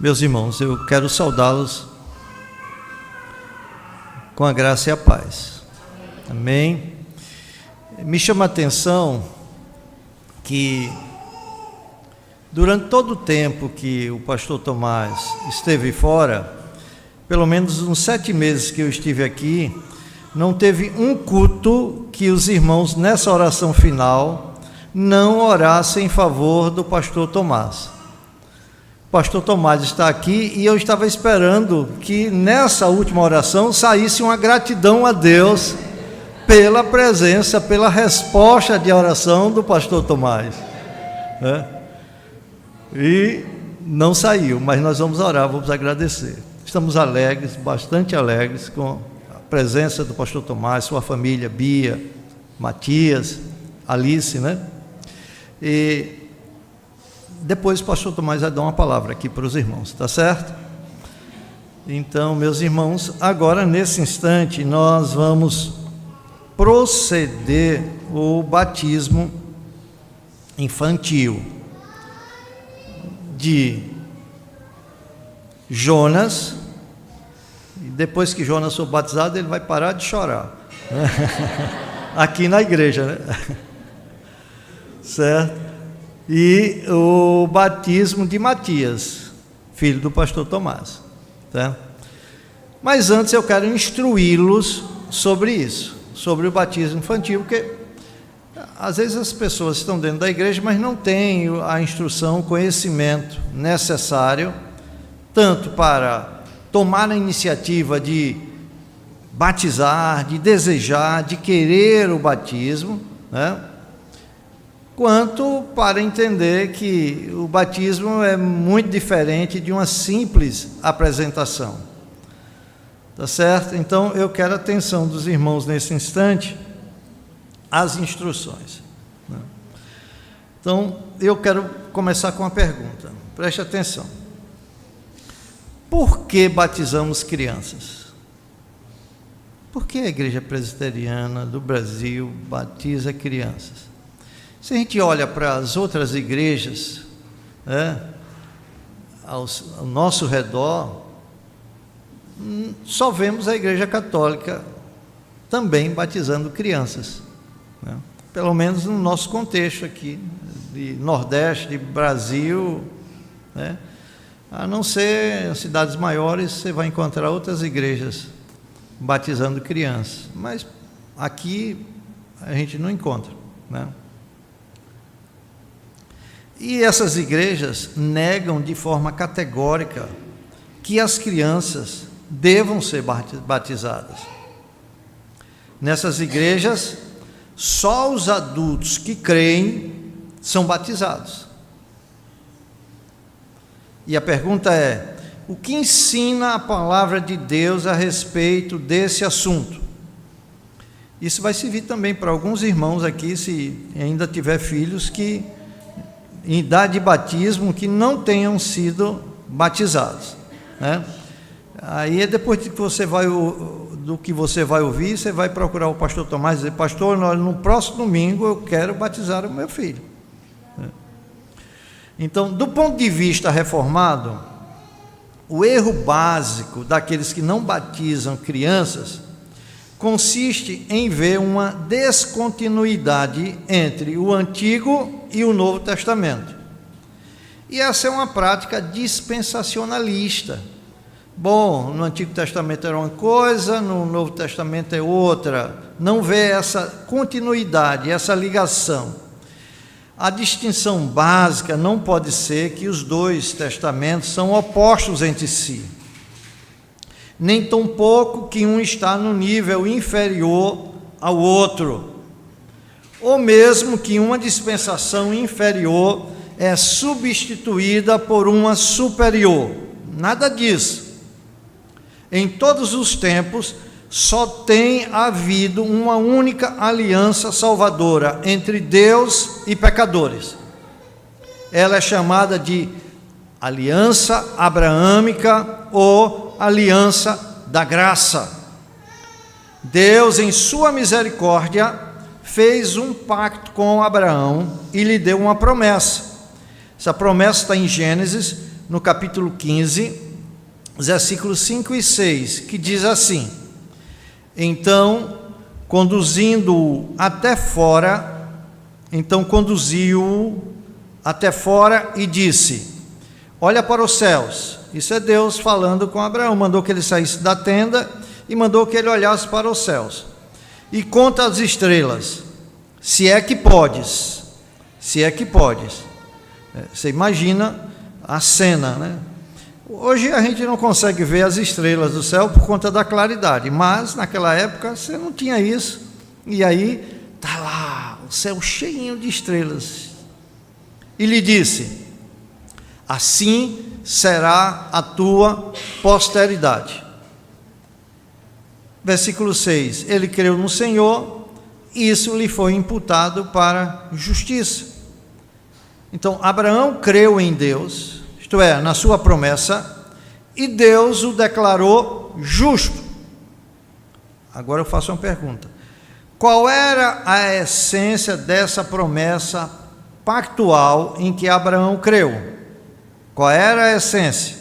Meus irmãos, eu quero saudá-los com a graça e a paz. Amém? Me chama a atenção que durante todo o tempo que o pastor Tomás esteve fora, pelo menos uns 7 meses que eu estive aqui, não teve um culto que os irmãos nessa oração final não orassem em favor do pastor Tomás. O pastor Tomás está aqui e eu estava esperando que nessa última oração saísse uma gratidão a Deus pela presença, pela resposta de oração do pastor Tomás, né? E não saiu, mas nós vamos orar, vamos agradecer. Estamos alegres, bastante alegres com a presença do pastor Tomás, sua família, Bia, Matias, Alice, né? E depois o pastor Tomás vai dar uma palavra aqui para os irmãos, tá certo? Então, meus irmãos, agora nesse instante nós vamos proceder o batismo infantil de Jonas. E depois que Jonas for batizado, ele vai parar de chorar, né? Aqui na igreja, né? Certo? E o batismo de Matias, filho do pastor Tomás, tá? Mas antes eu quero instruí-los sobre isso, sobre o batismo infantil, porque às vezes as pessoas estão dentro da igreja, mas não têm a instrução, o conhecimento necessário, tanto para tomar a iniciativa de batizar, de desejar, de querer o batismo, né? Quanto para entender que o batismo é muito diferente de uma simples apresentação. Tá certo? Então, eu quero a atenção dos irmãos nesse instante às instruções, né? Então, eu quero começar com uma pergunta. Preste atenção. Por que batizamos crianças? Por que a Igreja Presbiteriana do Brasil batiza crianças? Se a gente olha para as outras igrejas, né, ao nosso redor, só vemos a Igreja Católica também batizando crianças, né? Pelo menos no nosso contexto aqui, de Nordeste, de Brasil, né? A não ser em cidades maiores, você vai encontrar outras igrejas batizando crianças, mas aqui a gente não encontra, né? E essas igrejas negam de forma categórica que as crianças devam ser batizadas. Nessas igrejas, só os adultos que creem são batizados. E a pergunta é: o que ensina a palavra de Deus a respeito desse assunto? Isso vai servir também para alguns irmãos aqui, se ainda tiver filhos que em idade de batismo, que não tenham sido batizados, né? Aí depois que você vai ouvir, você vai procurar o pastor Tomás e dizer: pastor, no próximo domingo eu quero batizar o meu filho. Então, do ponto de vista reformado, o erro básico daqueles que não batizam crianças consiste em ver uma descontinuidade entre o Antigo e o Novo Testamento. E essa é uma prática dispensacionalista. Bom, no Antigo Testamento era uma coisa, no Novo Testamento é outra. Não vê essa continuidade, essa ligação. A distinção básica não pode ser que os dois testamentos são opostos entre si, nem tampouco que um está no nível inferior ao outro, ou mesmo que uma dispensação inferior é substituída por uma superior. Nada disso. Em todos os tempos, só tem havido uma única aliança salvadora entre Deus e pecadores. Ela é chamada de aliança abraâmica ou aliança da graça. Deus, em sua misericórdia, fez um pacto com Abraão e lhe deu uma promessa. Essa promessa está em Gênesis, no capítulo 15, versículos 5 e 6, que diz assim: Então, conduziu-o até fora e disse: Olha para os céus. Isso é Deus falando com Abraão. Mandou que ele saísse da tenda e mandou que ele olhasse para os céus. E conta as estrelas, se é que podes. Você imagina a cena, né? Hoje a gente não consegue ver as estrelas do céu por conta da claridade, mas naquela época você não tinha isso. E aí está lá o céu cheinho de estrelas. E lhe disse: Assim será a tua posteridade. Versículo 6: Ele creu no Senhor, e isso lhe foi imputado para justiça. Então, Abraão creu em Deus, isto é, na sua promessa, e Deus o declarou justo. Agora eu faço uma pergunta: qual era a essência dessa promessa pactual em que Abraão creu? Qual era a essência?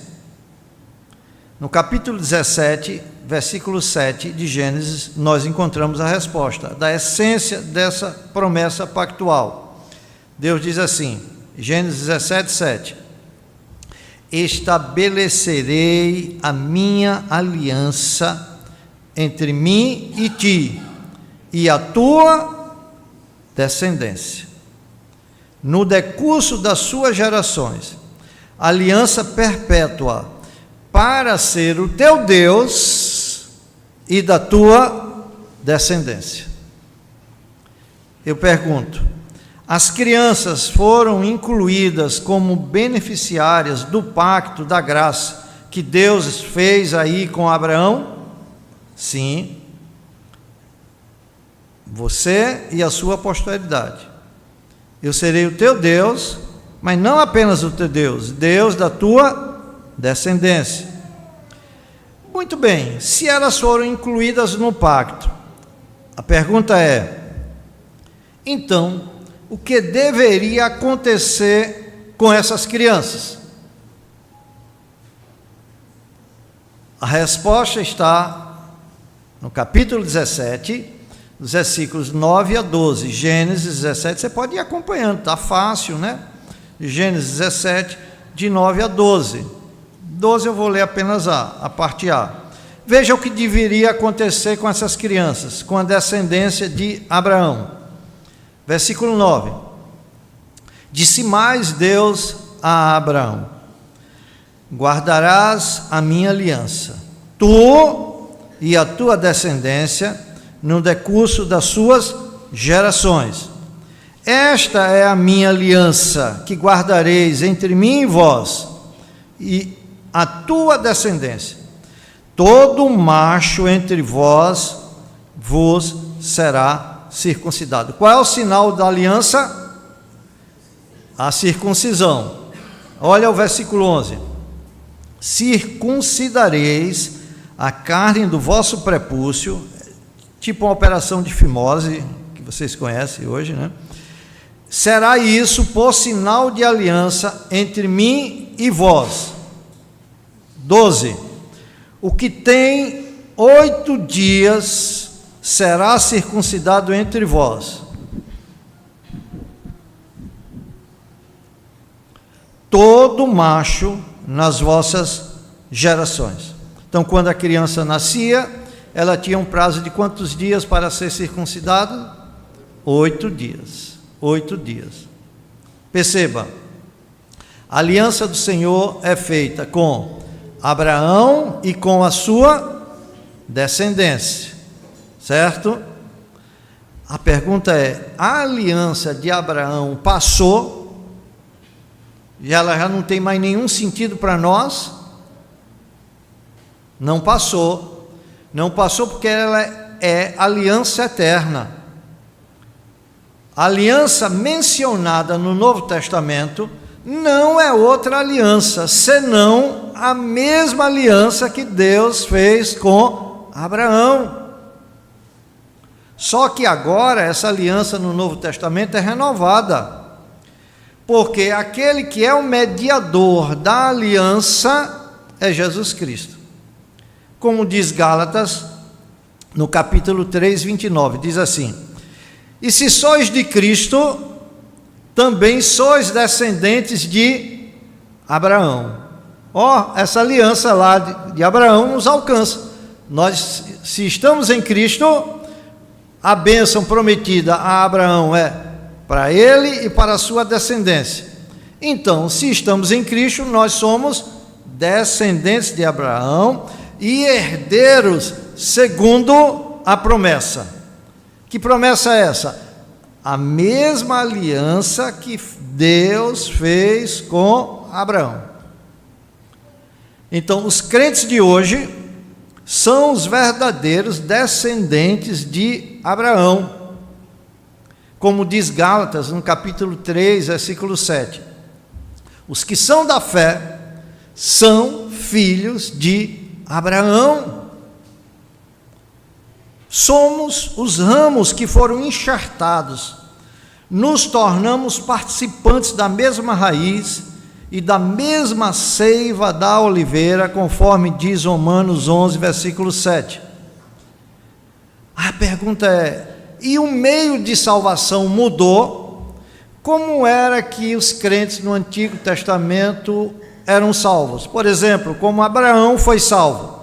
No capítulo 17, versículo 7 de Gênesis, nós encontramos a resposta da essência dessa promessa pactual. Deus diz assim, Gênesis 17, 7: Estabelecerei a minha aliança entre mim e ti, e a tua descendência, no decurso das suas gerações, aliança perpétua, para ser o teu Deus e da tua descendência. Eu pergunto: as crianças foram incluídas como beneficiárias do pacto da graça que Deus fez aí com Abraão? Sim. Você e a sua posteridade. Eu serei o teu Deus, mas não apenas o teu Deus, Deus da tua descendência. Muito bem, se elas foram incluídas no pacto, a pergunta é: então, o que deveria acontecer com essas crianças? A resposta está no capítulo 17, dos versículos 9 a 12, Gênesis 17, você pode ir acompanhando, está fácil, né? Gênesis 17, de 9 a 12. 12 eu vou ler apenas a parte A. Veja o que deveria acontecer com essas crianças, com a descendência de Abraão. Versículo 9: Disse mais Deus a Abraão: Guardarás a minha aliança, tu e a tua descendência, no decurso das suas gerações. Esta é a minha aliança que guardareis entre mim e vós, e a tua descendência. Todo macho entre vós vos será circuncidado. Qual é o sinal da aliança? A circuncisão. Olha o versículo 11: Circuncidareis a carne do vosso prepúcio, tipo uma operação de fimose, que vocês conhecem hoje, né? Será isso por sinal de aliança entre mim e vós. 12: O que tem 8 dias será circuncidado entre vós. Todo macho nas vossas gerações. Então, quando a criança nascia, ela tinha um prazo de quantos dias para ser circuncidado? 8 dias. 8 dias. Perceba, a aliança do Senhor é feita com Abraão e com a sua descendência, certo? A pergunta é: a aliança de Abraão passou, e ela já não tem mais nenhum sentido para nós? Não passou. Não passou porque ela é aliança eterna. A aliança mencionada no Novo Testamento não é outra aliança, senão a mesma aliança que Deus fez com Abraão. Só que agora essa aliança no Novo Testamento é renovada, porque aquele que é o mediador da aliança é Jesus Cristo. Como diz Gálatas, no capítulo 3, 29, diz assim: e se sois de Cristo, também sois descendentes de Abraão. Essa aliança lá de Abraão nos alcança. Nós, se estamos em Cristo, a bênção prometida a Abraão é para ele e para a sua descendência. Então, se estamos em Cristo, nós somos descendentes de Abraão e herdeiros segundo a promessa. Que promessa é essa? A mesma aliança que Deus fez com Abraão. Então, os crentes de hoje são os verdadeiros descendentes de Abraão. Como diz Gálatas, no capítulo 3, versículo 7. Os que são da fé são filhos de Abraão. Somos os ramos que foram enxertados, nos tornamos participantes da mesma raiz e da mesma seiva da oliveira, conforme diz Romanos 11, versículo 7. A pergunta é: e o meio de salvação mudou? Como era que os crentes no Antigo Testamento eram salvos? Por exemplo, como Abraão foi salvo.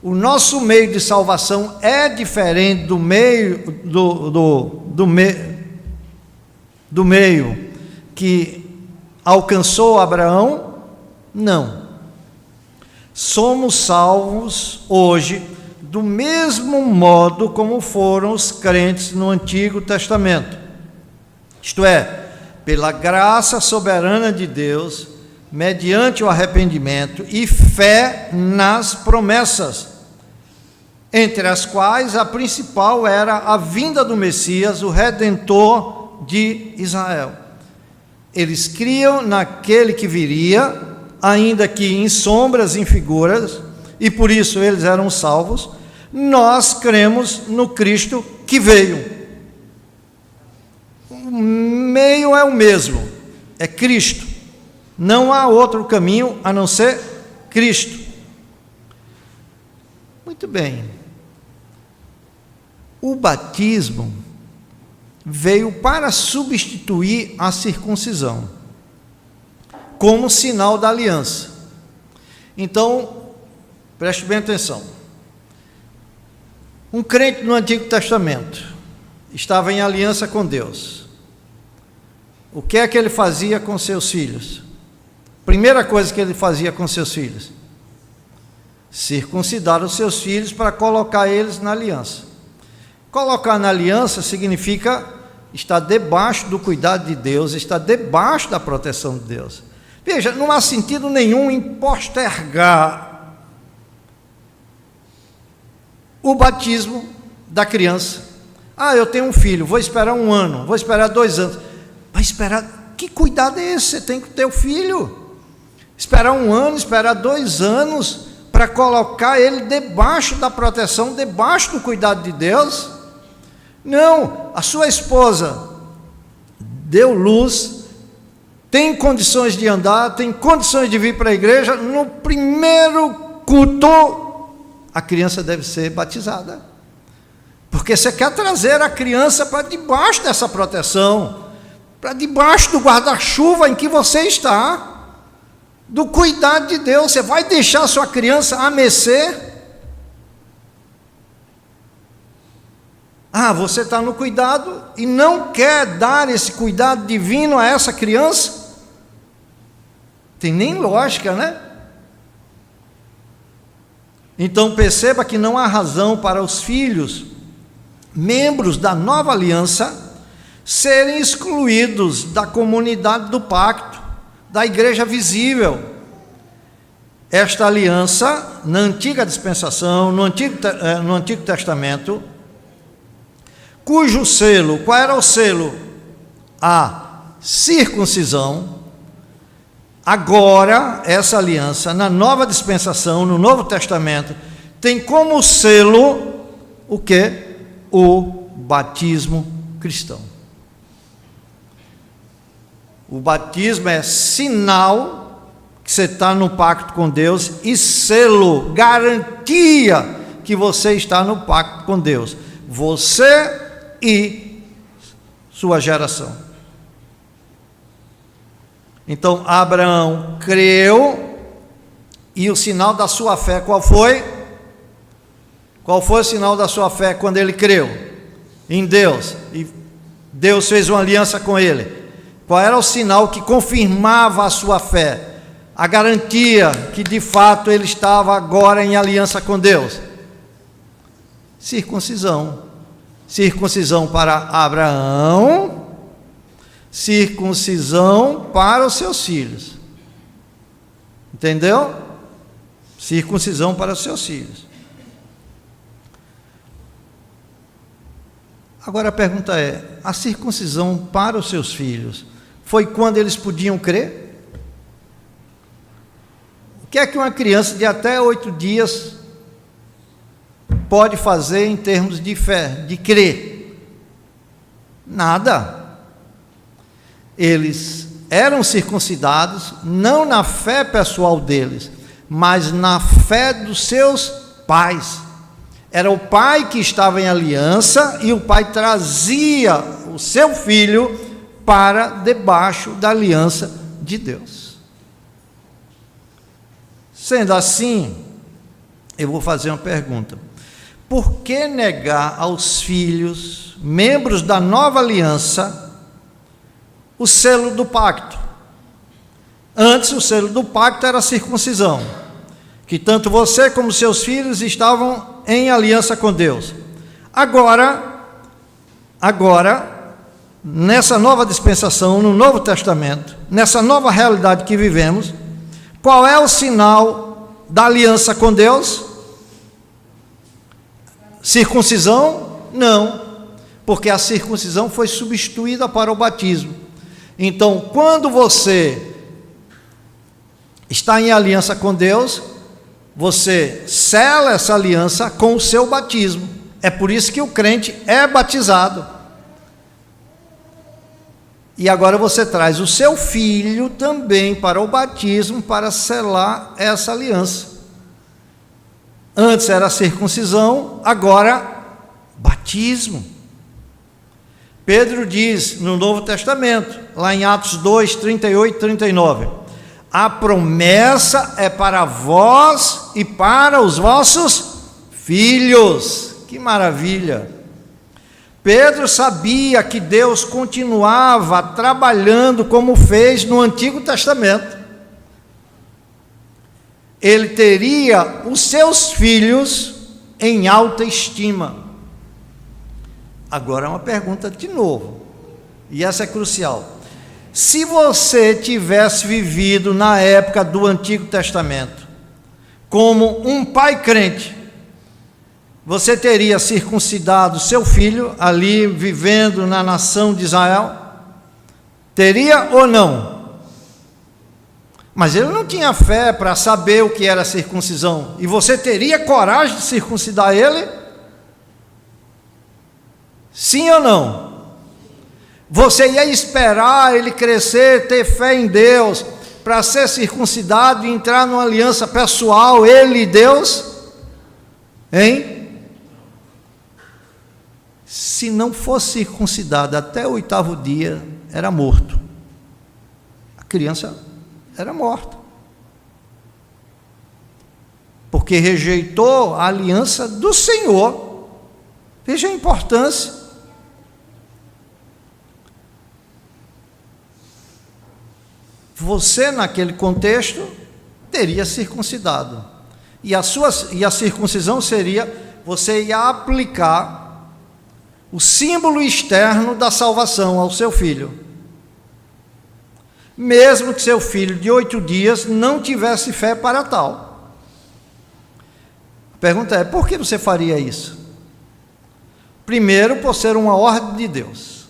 O nosso meio de salvação é diferente do meio do meio que alcançou Abraão? Não. Somos salvos hoje do mesmo modo como foram os crentes no Antigo Testamento. Isto é, pela graça soberana de Deus, mediante o arrependimento e fé nas promessas, entre as quais a principal era a vinda do Messias, o Redentor de Israel. Eles criam naquele que viria, ainda que em sombras, em figuras, e por isso eles eram salvos. Nós cremos no Cristo que veio. O meio é o mesmo, é Cristo. Não há outro caminho a não ser Cristo. Muito bem. O batismo veio para substituir a circuncisão, como sinal da aliança. Então, preste bem atenção. Um crente no Antigo Testamento estava em aliança com Deus. O que é que ele fazia com seus filhos? Primeira coisa que ele fazia com seus filhos: circuncidar os seus filhos para colocar eles na aliança. Colocar na aliança significa estar debaixo do cuidado de Deus, estar debaixo da proteção de Deus. Veja, não há sentido nenhum em postergar o batismo da criança. Eu tenho um filho, vou esperar 1 ano, vou esperar 2 anos. Vai esperar? Que cuidado é esse? Você tem que ter o filho. Esperar 1 ano, esperar 2 anos para colocar ele debaixo da proteção, debaixo do cuidado de Deus? Não, a sua esposa deu luz, tem condições de andar, tem condições de vir para a igreja. No primeiro culto, a criança deve ser batizada, porque você quer trazer a criança para debaixo dessa proteção, para debaixo do guarda-chuva em que você está, do cuidado de Deus. Você vai deixar a sua criança a mercê? Você está no cuidado e não quer dar esse cuidado divino a essa criança? Tem nem lógica, né? Então perceba que não há razão para os filhos, membros da nova aliança, serem excluídos da comunidade do pacto, da igreja visível. Esta aliança, na antiga dispensação, no Antigo Testamento, cujo selo, qual era o selo? A circuncisão. Agora, essa aliança, na nova dispensação, no Novo Testamento, tem como selo o quê? O batismo cristão. O batismo é sinal que você está no pacto com Deus e selo, garantia que você está no pacto com Deus. Você e sua geração. Então, Abraão creu, e o sinal da sua fé qual foi? Qual foi o sinal da sua fé quando ele creu em Deus? E Deus fez uma aliança com ele. Qual era o sinal que confirmava a sua fé? A garantia que de fato ele estava agora em aliança com Deus? Circuncisão. Circuncisão para Abraão, circuncisão para os seus filhos. Entendeu? Circuncisão para os seus filhos. Agora a pergunta é: a circuncisão para os seus filhos foi quando eles podiam crer? O que é que uma criança de até 8 dias pode fazer em termos de fé, de crer? Nada. Eles eram circuncidados não na fé pessoal deles, mas na fé dos seus pais. Era o pai que estava em aliança e o pai trazia o seu filho para debaixo da aliança de Deus. Sendo assim, eu vou fazer uma pergunta: por que negar aos filhos, membros da nova aliança, o selo do pacto? Antes, o selo do pacto era a circuncisão, que tanto você como seus filhos estavam em aliança com Deus. Agora, nessa nova dispensação, no Novo Testamento, nessa nova realidade que vivemos, qual é o sinal da aliança com Deus? Circuncisão? Não, porque a circuncisão foi substituída para o batismo. Então, quando você está em aliança com Deus, você sela essa aliança com o seu batismo. É por isso que o crente é batizado. E agora você traz o seu filho também para o batismo, para selar essa aliança. Antes era circuncisão, agora batismo. Pedro diz no Novo Testamento, lá em Atos 2, 38 e 39, a promessa é para vós e para os vossos filhos. Que maravilha! Pedro sabia que Deus continuava trabalhando como fez no Antigo Testamento. Ele teria os seus filhos em alta estima. Agora é uma pergunta de novo, e essa é crucial. Se você tivesse vivido na época do Antigo Testamento como um pai crente, você teria circuncidado seu filho ali vivendo na nação de Israel? Teria ou não? Mas ele não tinha fé para saber o que era circuncisão. E você teria coragem de circuncidar ele? Sim ou não? Você ia esperar ele crescer, ter fé em Deus, para ser circuncidado e entrar numa aliança pessoal, ele e Deus? Hein? Se não fosse circuncidado até o 8º dia, era morto. A criança era morta. Porque rejeitou a aliança do Senhor. Veja a importância. Você, naquele contexto, teria circuncidado. E a circuncisão seria, você ia aplicar o símbolo externo da salvação ao seu filho. Mesmo que seu filho de 8 dias não tivesse fé para tal. A pergunta é, por que você faria isso? Primeiro, por ser uma ordem de Deus.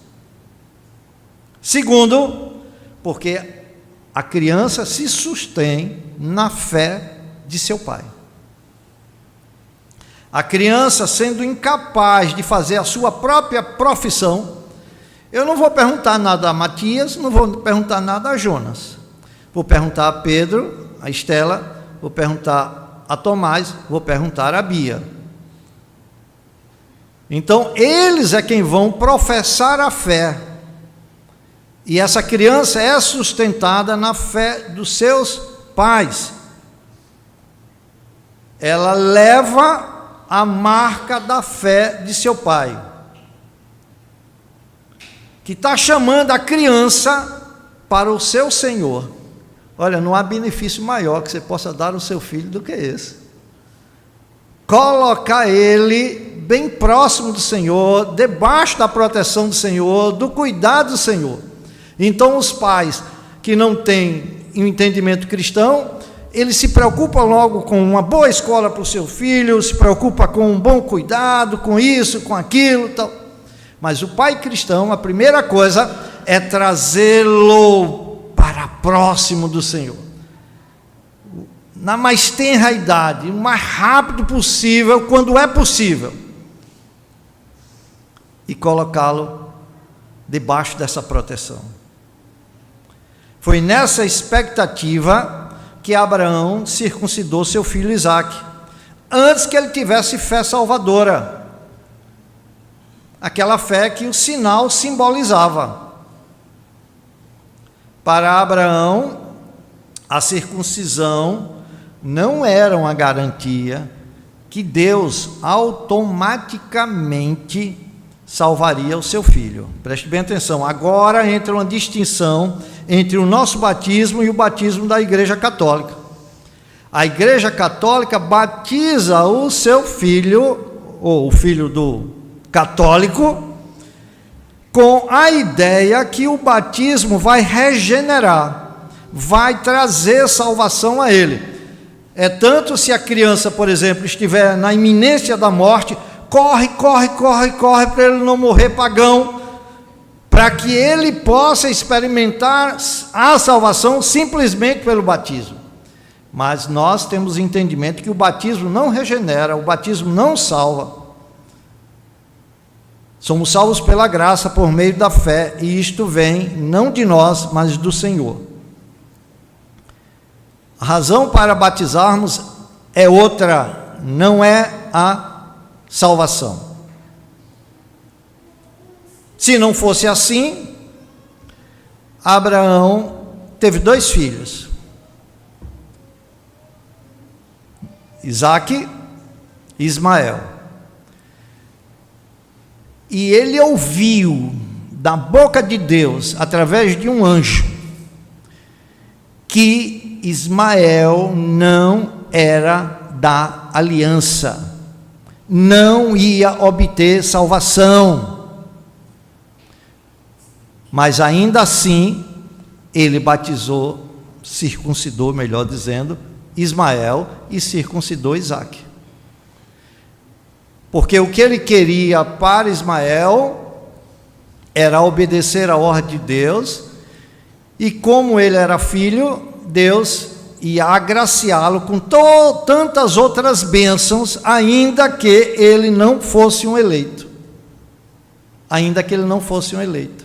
Segundo, porque a criança se sustém na fé de seu pai. A criança, sendo incapaz de fazer a sua própria profissão, Eu não vou perguntar nada a Matias, não vou perguntar nada a Jonas. Vou perguntar a Pedro, a Estela, vou perguntar a Tomás, vou perguntar a Bia. Então, eles é quem vão professar a fé. E essa criança é sustentada na fé dos seus pais. Ela leva a marca da fé de seu pai, que está chamando a criança para o seu Senhor. Olha, não há benefício maior que você possa dar ao seu filho do que esse. Colocar ele bem próximo do Senhor, debaixo da proteção do Senhor, do cuidado do Senhor. Então, os pais que não têm um entendimento cristão, eles se preocupam logo com uma boa escola para o seu filho, se preocupa com um bom cuidado, com isso, com aquilo, tal. Mas o pai cristão, a primeira coisa é trazê-lo para próximo do Senhor, na mais tenra idade, o mais rápido possível, quando é possível, e colocá-lo debaixo dessa proteção. Foi nessa expectativa que Abraão circuncidou seu filho Isaque, antes que ele tivesse fé salvadora, aquela fé que o sinal simbolizava. Para Abraão, a circuncisão não era uma garantia que Deus automaticamente salvaria o seu filho. Preste bem atenção, agora entra uma distinção entre o nosso batismo e o batismo da Igreja Católica. A Igreja Católica batiza o seu filho, ou o filho do católico, com a ideia que o batismo vai regenerar, vai trazer salvação a ele. É tanto se a criança, por exemplo, estiver na iminência da morte, corre para ele não morrer pagão, para que ele possa experimentar a salvação simplesmente pelo batismo. Mas nós temos entendimento que o batismo não regenera, o batismo não salva. Somos salvos pela graça, por meio da fé, e isto vem não de nós, mas do Senhor. A razão para batizarmos é outra, não é a salvação. Se não fosse assim, Abraão teve 2 filhos, Isaque e Ismael. E ele ouviu da boca de Deus, através de um anjo, que Ismael não era da aliança, não ia obter salvação. Mas ainda assim, ele batizou, circuncidou, melhor dizendo, Ismael e circuncidou Isaque. Porque o que ele queria para Ismael era obedecer a ordem de Deus, e como ele era filho, Deus ia agraciá-lo com tantas outras bênçãos, ainda que ele não fosse um eleito. Ainda que ele não fosse um eleito.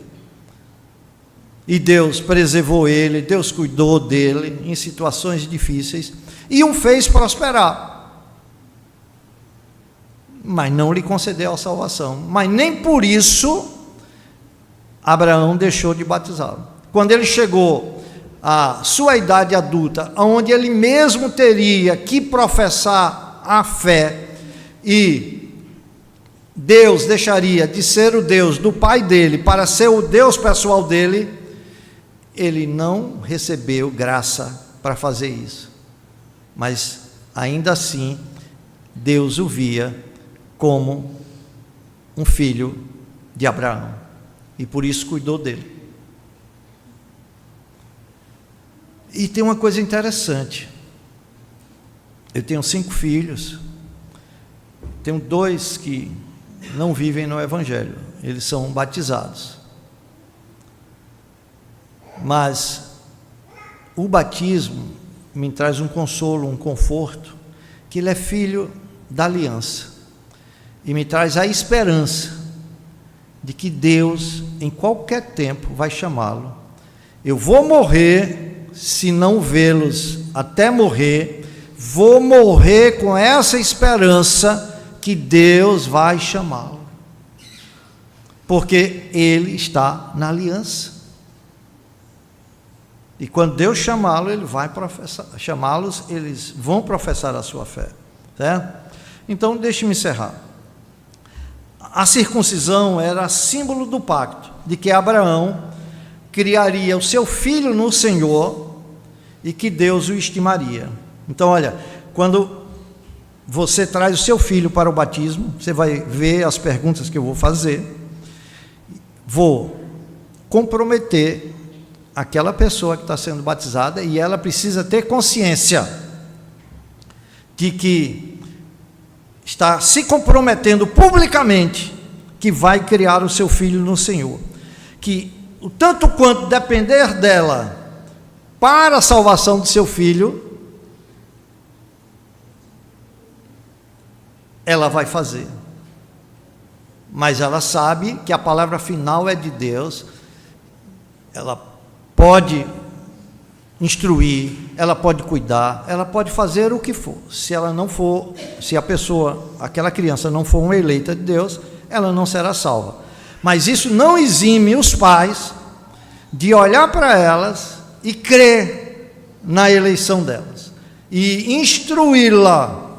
E Deus preservou ele, Deus cuidou dele em situações difíceis, e o fez prosperar. Mas não lhe concedeu a salvação. Mas nem por isso Abraão deixou de batizá-lo. Quando ele chegou à sua idade adulta, onde ele mesmo teria que professar a fé, e Deus deixaria de ser o Deus do pai dele para ser o Deus pessoal dele, ele não recebeu graça para fazer isso. Mas ainda assim, Deus o via como um filho de Abraão, e por isso cuidou dele. E tem uma coisa interessante, eu tenho 5 filhos, tenho 2 que não vivem no Evangelho, eles são batizados, mas o batismo me traz um consolo, um conforto, que ele é filho da aliança, e me traz a esperança de que Deus, em qualquer tempo, vai chamá-lo. Eu vou morrer, se não vê-los até morrer, vou morrer com essa esperança que Deus vai chamá-lo, porque Ele está na aliança. E quando Deus chamá-lo, Ele vai chamá-los, eles vão professar a sua fé, certo? Então, deixe-me encerrar. A circuncisão era símbolo do pacto, de que Abraão criaria o seu filho no Senhor e que Deus o estimaria. Então, olha, quando você traz o seu filho para o batismo, você vai ver as perguntas que eu vou fazer. Vou comprometer aquela pessoa que está sendo batizada e ela precisa ter consciência de que está se comprometendo publicamente que vai criar o seu filho no Senhor, que o tanto quanto depender dela para a salvação do seu filho, ela vai fazer, mas ela sabe que a palavra final é de Deus. Ela pode instruir, ela pode cuidar, ela pode fazer o que for. Se ela não for, se a pessoa, aquela criança não for uma eleita de Deus, ela não será salva. Mas isso não exime os pais de olhar para elas e crer na eleição delas e instruí-la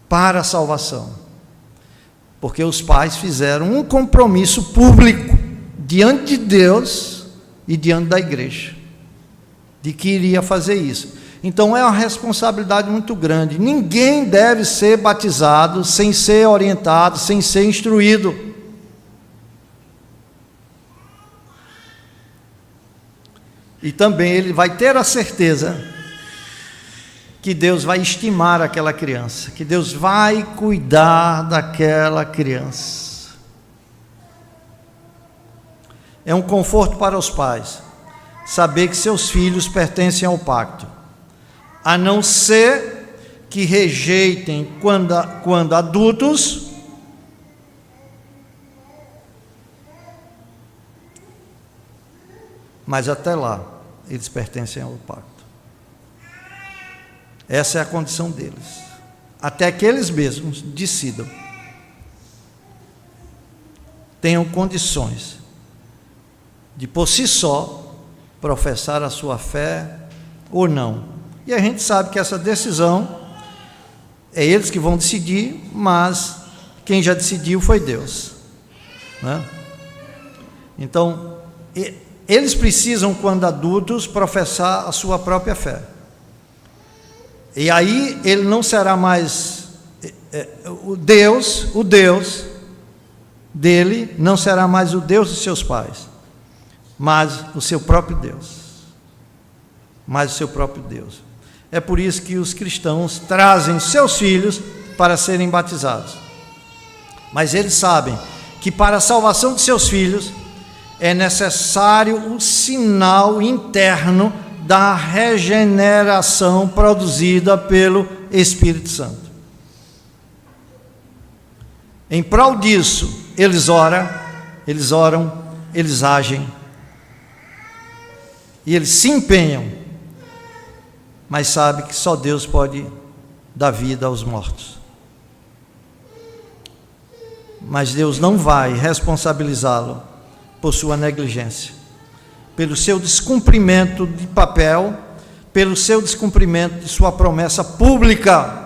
para a salvação, porque os pais fizeram um compromisso público diante de Deus e diante da igreja, de que iria fazer isso. Então é uma responsabilidade muito grande. Ninguém deve ser batizado sem ser orientado, sem ser instruído. E também ele vai ter a certeza que Deus vai estimar aquela criança, que Deus vai cuidar daquela criança. É um conforto para os pais saber que seus filhos pertencem ao pacto, a não ser que rejeitem quando adultos, mas até lá eles pertencem ao pacto. Essa é a condição deles, até que eles mesmos decidam, tenham condições de por si só professar a sua fé ou não. E a gente sabe que essa decisão é eles que vão decidir, mas quem já decidiu foi Deus, né? Então, eles precisam, quando adultos, professar a sua própria fé. E aí ele não será mais o Deus dele não será mais o Deus dos seus pais, mas o seu próprio Deus. Mas o seu próprio Deus. É por isso que os cristãos trazem seus filhos para serem batizados. Mas eles sabem que para a salvação de seus filhos é necessário um sinal interno da regeneração produzida pelo Espírito Santo. Em prol disso, eles oram, eles agem, e eles se empenham, mas sabem que só Deus pode dar vida aos mortos. Mas Deus não vai responsabilizá-lo por sua negligência, pelo seu descumprimento de papel, pelo seu descumprimento de sua promessa pública.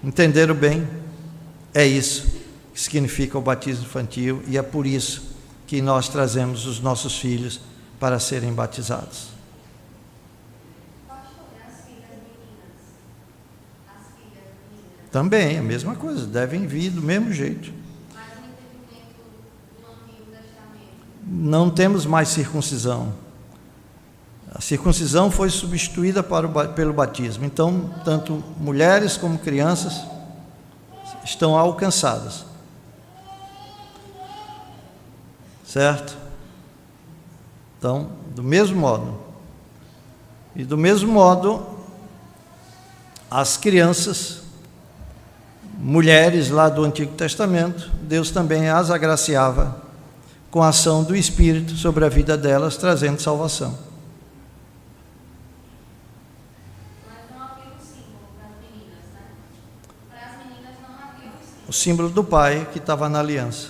Entenderam bem? É isso que significa o batismo infantil, e é por isso que nós trazemos os nossos filhos para serem batizados. Também, a mesma coisa, devem vir do mesmo jeito. Não temos mais circuncisão. A circuncisão foi substituída pelo batismo. Então, tanto mulheres como crianças estão alcançadas. Certo? Então, do mesmo modo. E do mesmo modo, as crianças mulheres lá do Antigo Testamento, Deus também as agraciava com a ação do Espírito sobre a vida delas, trazendo salvação. Mas não havia o símbolo para as meninas, né? Para as meninas não havia o símbolo. O símbolo do Pai que estava na aliança.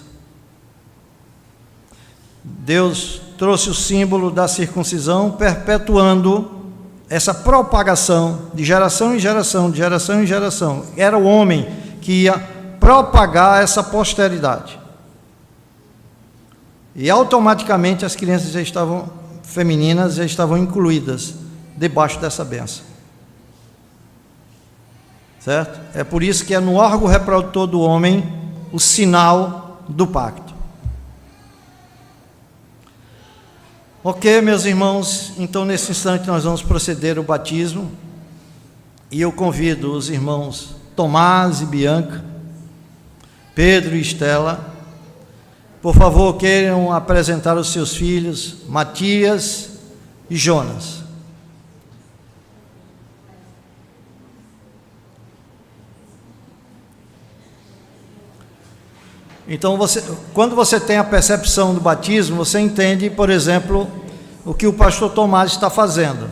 Deus trouxe o símbolo da circuncisão, perpetuando essa propagação de geração em geração, de geração em geração. Era o homem que ia propagar essa posteridade. E automaticamente as crianças já estavam, femininas, já estavam incluídas debaixo dessa bênção. Certo? É por isso que é no órgão reprodutor do homem o sinal do pacto. Ok, meus irmãos, então nesse instante nós vamos proceder ao batismo, e eu convido os irmãos Tomás e Bianca, Pedro e Estela, por favor, queiram apresentar os seus filhos, Matias e Jonas. Então, quando você tem a percepção do batismo, você entende, por exemplo, o que o pastor Tomás está fazendo.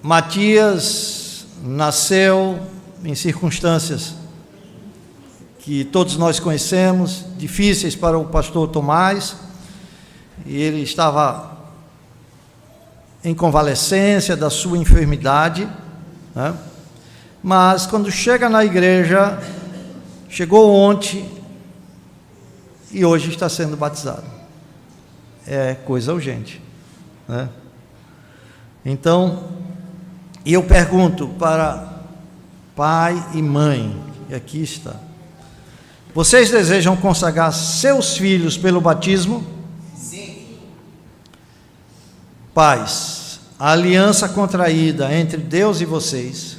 Matias nasceu em circunstâncias que todos nós conhecemos, difíceis para o pastor Tomás, e ele estava em convalescência da sua enfermidade, né? Mas quando chega na igreja, chegou ontem e hoje está sendo batizado. É coisa urgente, né? Então, eu pergunto para pai e mãe, e aqui está: vocês desejam consagrar seus filhos pelo batismo? Sim. Pais, a aliança contraída entre Deus e vocês,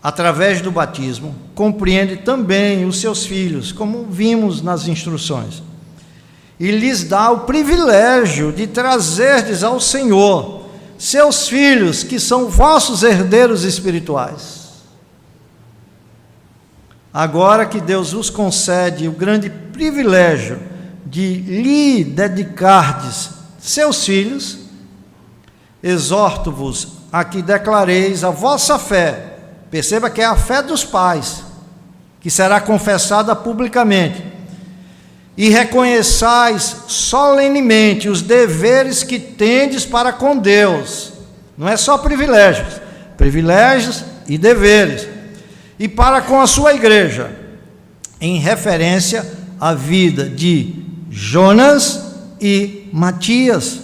através do batismo, compreende também os seus filhos, como vimos nas instruções, e lhes dá o privilégio de trazerdes ao Senhor seus filhos, que são vossos herdeiros espirituais. Agora que Deus vos concede o grande privilégio de lhe dedicardes seus filhos, exorto-vos a que declareis a vossa fé. Perceba que é a fé dos pais, que será confessada publicamente, e reconheçais solenemente os deveres que tendes para com Deus. Não é só privilégios, privilégios e deveres, e para com a sua igreja, em referência à vida de Jonas e Matias.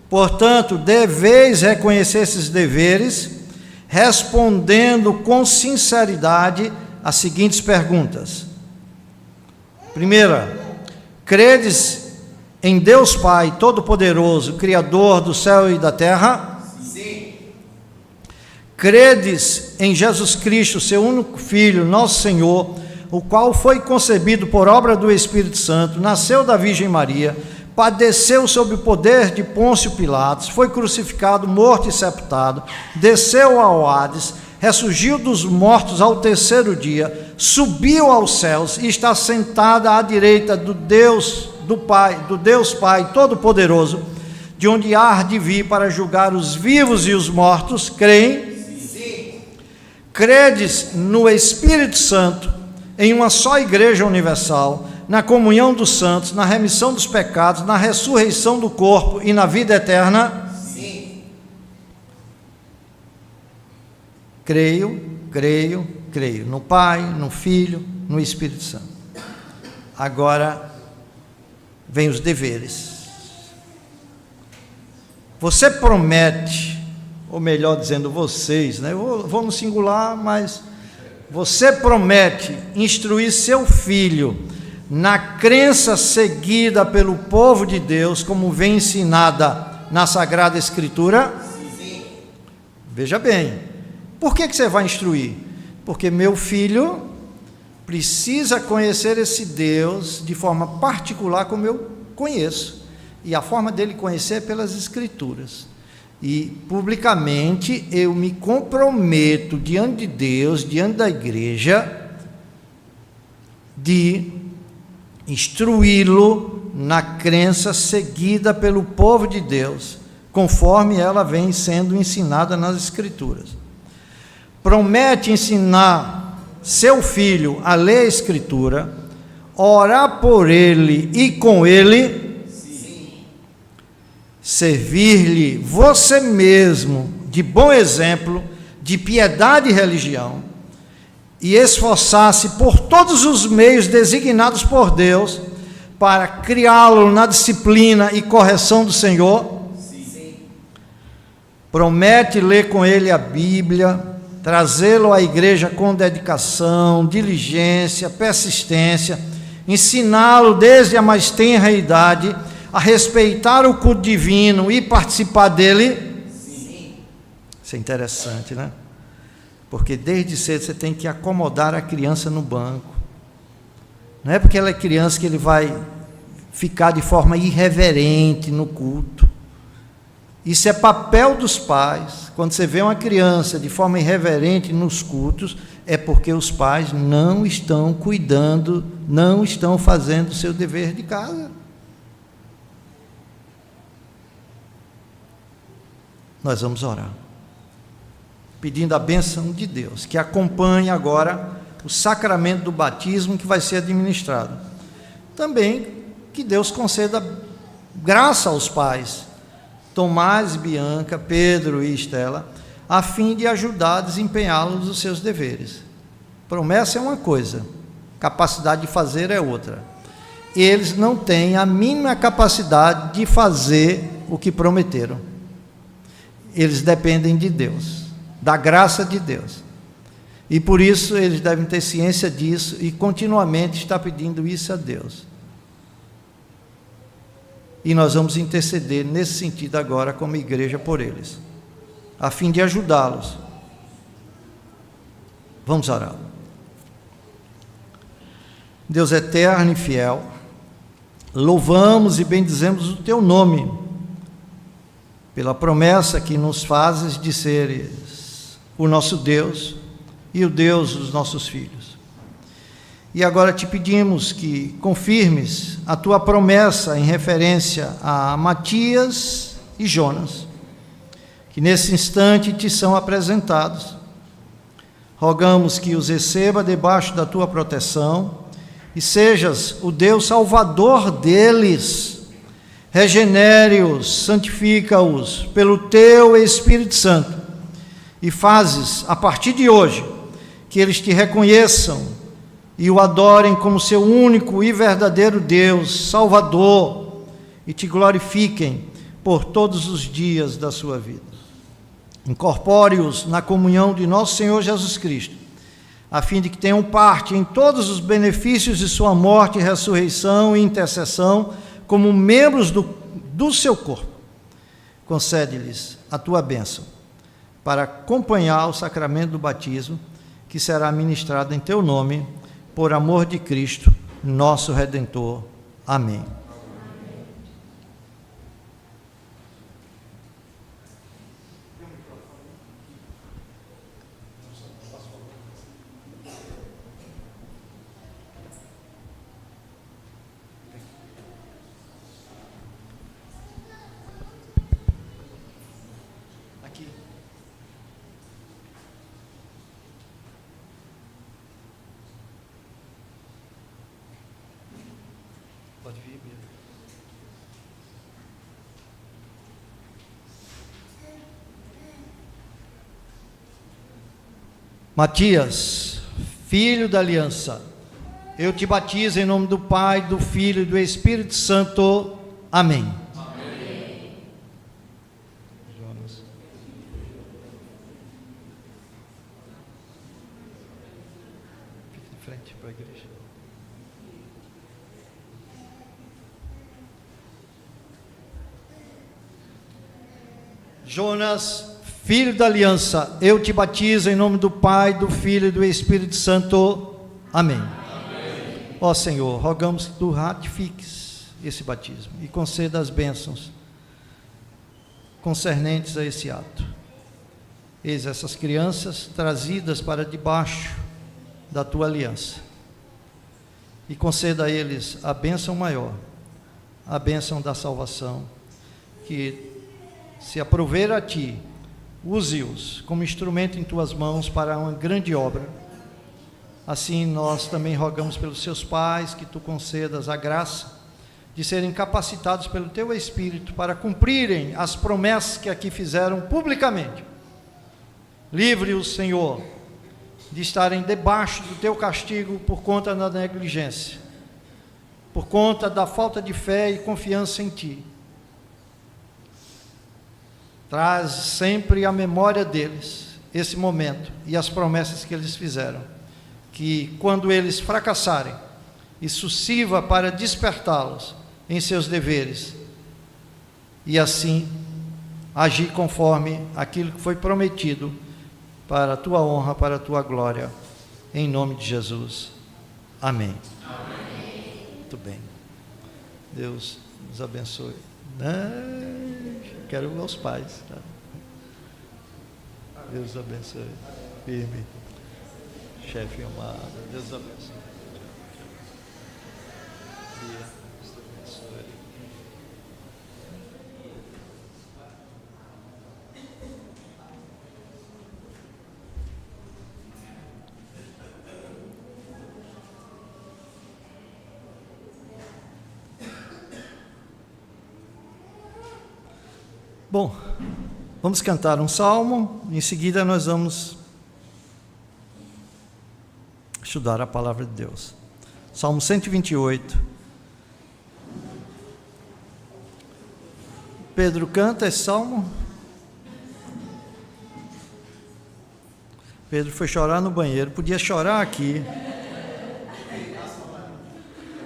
Portanto, deveis reconhecer esses deveres, respondendo com sinceridade as seguintes perguntas. Primeira: credes em Deus Pai Todo-Poderoso, Criador do céu e da terra? Sim. Credes em Jesus Cristo, seu único Filho, nosso Senhor, o qual foi concebido por obra do Espírito Santo, nasceu da Virgem Maria, padeceu sob o poder de Pôncio Pilatos, foi crucificado, morto e sepultado, desceu ao Hades, ressurgiu dos mortos ao terceiro dia, subiu aos céus e está sentada à direita do Deus Pai Todo-Poderoso, de onde há de vir para julgar os vivos e os mortos. Creem? Sim. Credes no Espírito Santo, em uma só igreja universal, na comunhão dos santos, na remissão dos pecados, na ressurreição do corpo e na vida eterna? Sim. Creio no Pai, no Filho, no Espírito Santo. Agora vem os deveres. Você promete, ou melhor dizendo, vocês, né? Eu vou no singular, mas você promete instruir seu filho na crença seguida pelo povo de Deus, como vem ensinada na Sagrada Escritura? Sim. Veja bem, por que você vai instruir? Porque meu filho precisa conhecer esse Deus de forma particular, como eu conheço, e a forma dele conhecer é pelas Escrituras. E publicamente eu me comprometo diante de Deus, diante da igreja, de instruí-lo na crença seguida pelo povo de Deus, conforme ela vem sendo ensinada nas Escrituras. Promete ensinar seu filho a ler a Escritura, orar por ele e com ele, servir-lhe você mesmo de bom exemplo, de piedade e religião, e esforçar-se por todos os meios designados por Deus para criá-lo na disciplina e correção do Senhor. Sim. Promete ler com ele a Bíblia, trazê-lo à igreja com dedicação, diligência, persistência, ensiná-lo desde a mais tenra idade a respeitar o culto divino e participar dele. Sim. Isso é interessante, né? Porque desde cedo você tem que acomodar a criança no banco. Não é porque ela é criança que ele vai ficar de forma irreverente no culto. Isso é papel dos pais. Quando você vê uma criança de forma irreverente nos cultos, é porque os pais não estão cuidando, não estão fazendo o seu dever de casa. Nós vamos orar, pedindo a bênção de Deus, que acompanhe agora o sacramento do batismo que vai ser administrado. Também que Deus conceda graça aos pais, Tomás, Bianca, Pedro e Estela, a fim de ajudar a desempenhá-los os seus deveres. Promessa é uma coisa, capacidade de fazer é outra. Eles não têm a mínima capacidade de fazer o que prometeram. Eles dependem de Deus, da graça de Deus. E por isso eles devem ter ciência disso e continuamente estar pedindo isso a Deus. E nós vamos interceder nesse sentido agora como igreja por eles, a fim de ajudá-los. Vamos orar. Deus eterno e fiel, louvamos e bendizemos o teu nome, pela promessa que nos fazes de seres o nosso Deus e o Deus dos nossos filhos. E agora te pedimos que confirmes a tua promessa em referência a Matias e Jonas, que nesse instante te são apresentados. Rogamos que os receba debaixo da tua proteção e sejas o Deus salvador deles. Regenere-os, santifica-os pelo teu Espírito Santo e fazes, a partir de hoje, que eles te reconheçam e o adorem como seu único e verdadeiro Deus, Salvador, e te glorifiquem por todos os dias da sua vida. Incorpore-os na comunhão de nosso Senhor Jesus Cristo, a fim de que tenham parte em todos os benefícios de sua morte, ressurreição e intercessão, como membros do seu corpo. Concede-lhes a tua bênção, para acompanhar o sacramento do batismo, que será ministrado em teu nome, por amor de Cristo, nosso Redentor. Amém. Pode vir, Bia. Matias, filho da aliança, eu te batizo em nome do Pai, do Filho e do Espírito Santo. Amém. Amém. Jonas. Fique de frente para a igreja. Jonas, filho da aliança, eu te batizo em nome do Pai, do Filho e do Espírito Santo. Amém. Ó Senhor, rogamos que tu ratifiques esse batismo e conceda as bênçãos concernentes a esse ato. Eis essas crianças trazidas para debaixo da tua aliança, e conceda a eles a bênção maior, a bênção da salvação, que se aprover a ti, use-os como instrumento em tuas mãos para uma grande obra. Assim nós também rogamos pelos seus pais, que tu concedas a graça de serem capacitados pelo teu Espírito para cumprirem as promessas que aqui fizeram publicamente. Livre-os, Senhor, de estarem debaixo do teu castigo por conta da negligência, por conta da falta de fé e confiança em ti. Traz sempre à memória deles esse momento e as promessas que eles fizeram, que quando eles fracassarem, isso sirva para despertá-los em seus deveres, e assim agir conforme aquilo que foi prometido, para a tua honra, para a tua glória, em nome de Jesus. Amém. Amém. Muito bem. Deus nos abençoe. Quero ver os pais. Tá? Deus abençoe. Firme. Chefe amado. Deus abençoe. Deus abençoe. Bom, vamos cantar um salmo, em seguida nós vamos estudar a palavra de Deus. Salmo 128. Pedro canta esse salmo. Pedro foi chorar no banheiro, podia chorar aqui.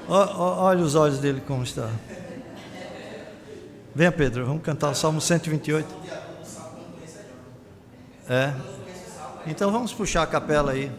Olha os olhos dele como está. Venha, Pedro, vamos cantar o Salmo 128. Então vamos puxar a capela aí.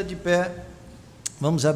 De pé, vamos abrir.